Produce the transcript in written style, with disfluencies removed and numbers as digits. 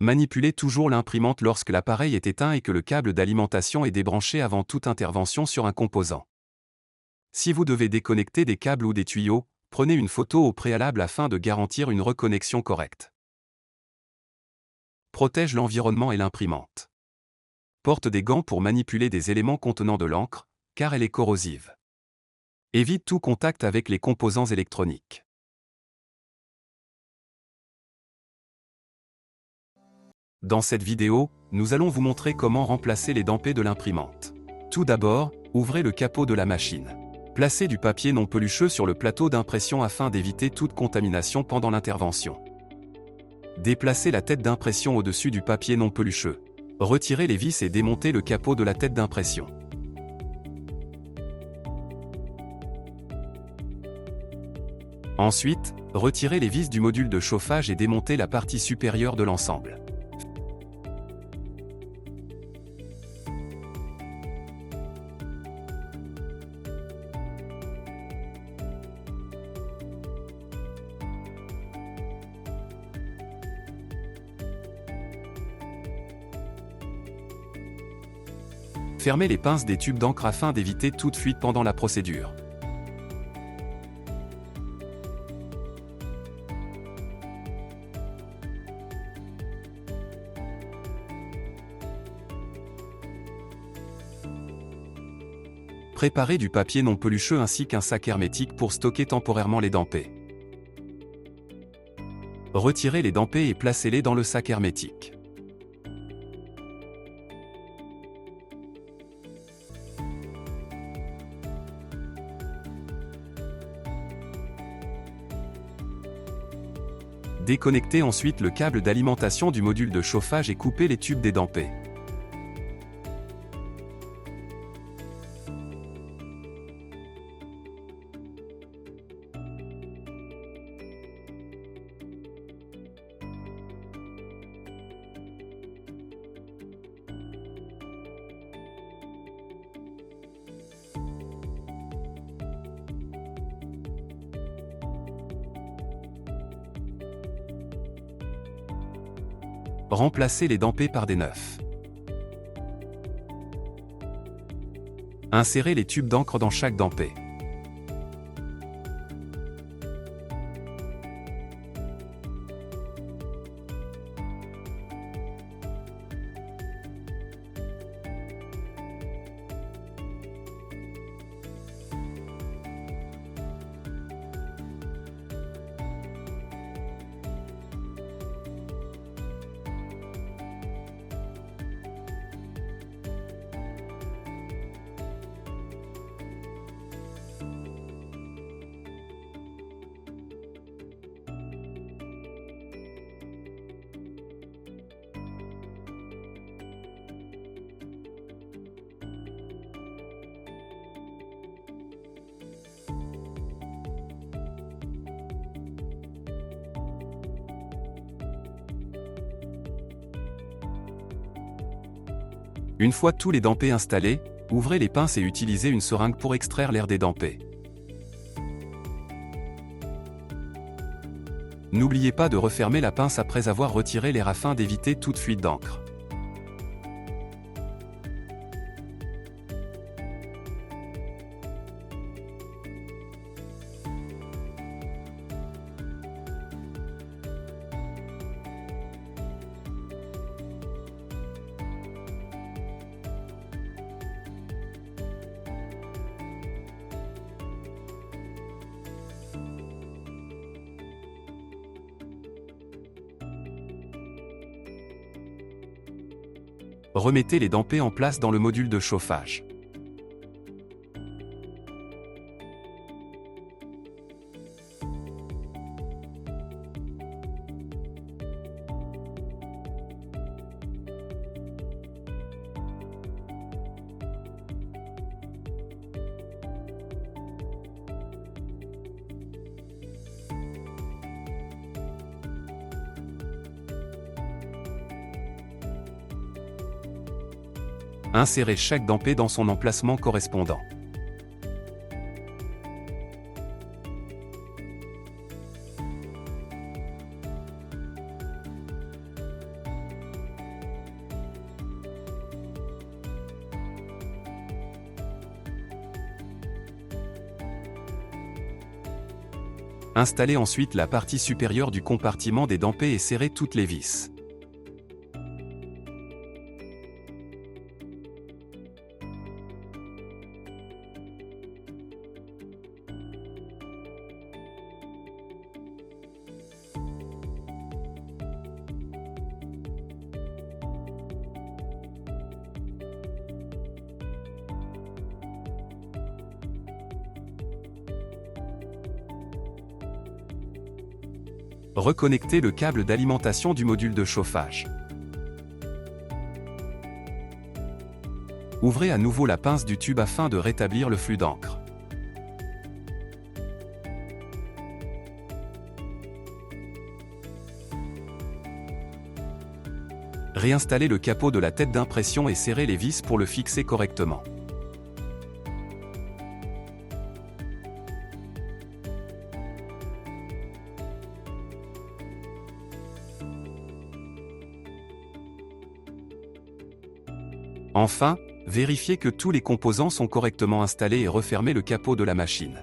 Manipulez toujours l'imprimante lorsque l'appareil est éteint et que le câble d'alimentation est débranché avant toute intervention sur un composant. Si vous devez déconnecter des câbles ou des tuyaux, prenez une photo au préalable afin de garantir une reconnexion correcte. Protège l'environnement et l'imprimante. Porte des gants pour manipuler des éléments contenant de l'encre, car elle est corrosive. Évite tout contact avec les composants électroniques. Dans cette vidéo, nous allons vous montrer comment remplacer les dampés de l'imprimante. Tout d'abord, ouvrez le capot de la machine. Placez du papier non pelucheux sur le plateau d'impression afin d'éviter toute contamination pendant l'intervention. Déplacez la tête d'impression au-dessus du papier non pelucheux. Retirez les vis et démontez le capot de la tête d'impression. Ensuite, retirez les vis du module de chauffage et démontez la partie supérieure de l'ensemble. Fermez les pinces des tubes d'encre afin d'éviter toute fuite pendant la procédure. Préparez du papier non pelucheux ainsi qu'un sac hermétique pour stocker temporairement les dampés. Retirez les dampés et placez-les dans le sac hermétique. Déconnectez ensuite le câble d'alimentation du module de chauffage et coupez les tubes des dampés. Remplacez les dampés par des neufs. Insérez les tubes d'encre dans chaque dampé. Une fois tous les dampés installés, ouvrez les pinces et utilisez une seringue pour extraire l'air des dampés. N'oubliez pas de refermer la pince après avoir retiré l'air afin d'éviter toute fuite d'encre. Remettez les dampés en place dans le module de chauffage. Insérez chaque dampé dans son emplacement correspondant. Installez ensuite la partie supérieure du compartiment des dampés et serrez toutes les vis. Reconnectez le câble d'alimentation du module de chauffage. Ouvrez à nouveau la pince du tube afin de rétablir le flux d'encre. Réinstallez le capot de la tête d'impression et serrez les vis pour le fixer correctement. Enfin, vérifiez que tous les composants sont correctement installés et refermez le capot de la machine.